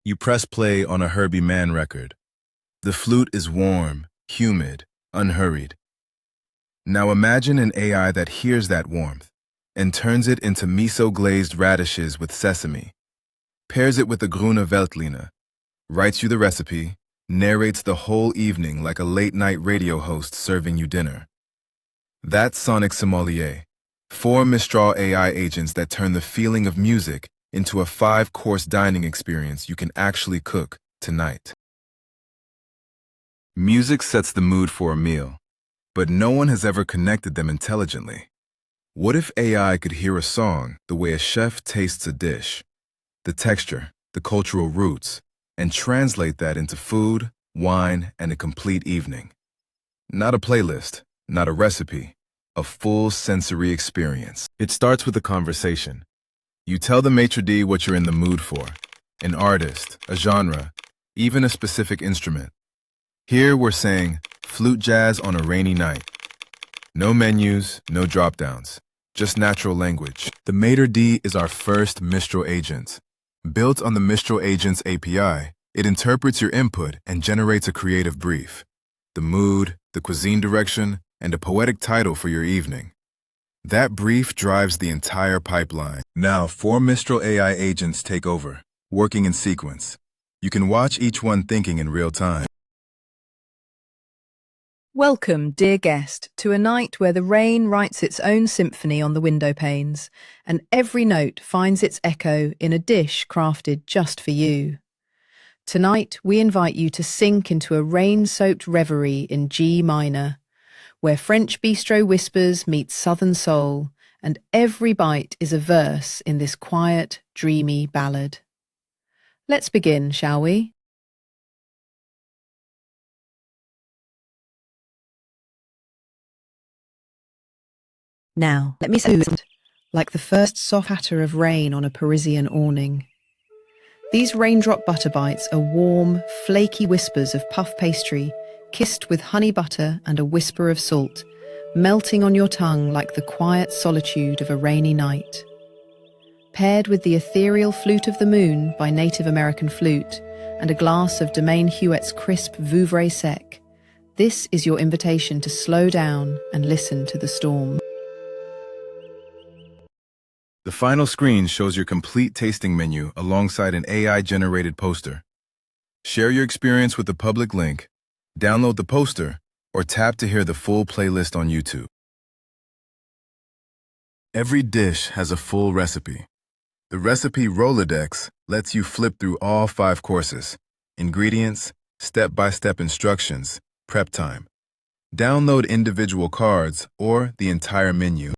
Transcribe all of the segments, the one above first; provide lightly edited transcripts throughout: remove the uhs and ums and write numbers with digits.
You press play on a Herbie Mann record. The flute is warm, humid, unhurried. Now imagine an AI that hears that warmth and turns it into miso-glazed radishes with sesame, pairs it with a grüne Veltliner, writes you the recipe, narrates the whole evening like a late-night radio host serving you dinner. That's Sonic Sommelier, 4 Mistral AI agents that turn the feeling of music into a 5-course dining experience you can actually cook tonight. Music sets the mood for a meal, but no one has ever connected them intelligently. What if AI could hear a song the way a chef tastes a dish, the texture, the cultural roots, and translate that into food, wine, and a complete evening? Not a playlist, not a recipe, a full sensory experience. It starts with a conversation. You tell the Maître D what you're in the mood for, an artist, a genre, even a specific instrument. Here we're saying, flute jazz on a rainy night. No menus, no drop-downs, just natural language. The Maître D is our first Mistral agent. Built on the Mistral Agents API, it interprets your input and generates a creative brief. The mood, the cuisine direction, and a poetic title for your evening. That brief drives the entire pipeline. Now, 4 Mistral AI agents take over, working in sequence. You can watch each one thinking in real time. Welcome, dear guest, to a night where the rain writes its own symphony on the window panes, and every note finds its echo in a dish crafted just for you. Tonight, we invite you to sink into a rain-soaked reverie in G minor, where French bistro whispers meet southern soul, and every bite is a verse in this quiet, dreamy ballad. Let's begin, shall we? Now, let me sound like the first soft patter of rain on a Parisian awning. These raindrop butter bites are warm, flaky whispers of puff pastry, kissed with honey butter and a whisper of salt, melting on your tongue like the quiet solitude of a rainy night. Paired with the ethereal Flute of the Moon by Native American Flute and a glass of Domaine Huet's crisp Vouvray sec, this is your invitation to slow down and listen to the storm. The final screen shows your complete tasting menu alongside an AI-generated poster. Share your experience with the public link, download the poster, or tap to hear the full playlist on YouTube. Every dish has a full recipe. The recipe Rolodex lets you flip through all 5 courses, ingredients, step-by-step instructions, prep time. Download individual cards or the entire menu.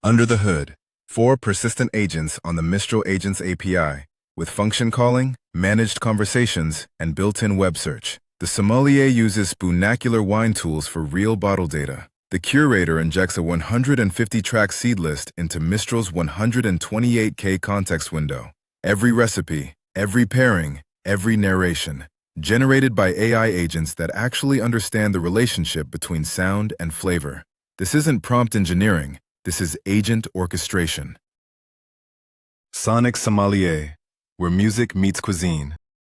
Under the hood, 4 persistent agents on the Mistral Agents API, with function calling, managed conversations, and built-in web search. The Sommelier uses spoonacular wine tools for real bottle data. The Curator injects a 150-track seed list into Mistral's 128K context window. Every recipe, every pairing, every narration, generated by AI agents that actually understand the relationship between sound and flavor. This isn't prompt engineering. This is agent orchestration. Sonic Sommelier, where music meets cuisine.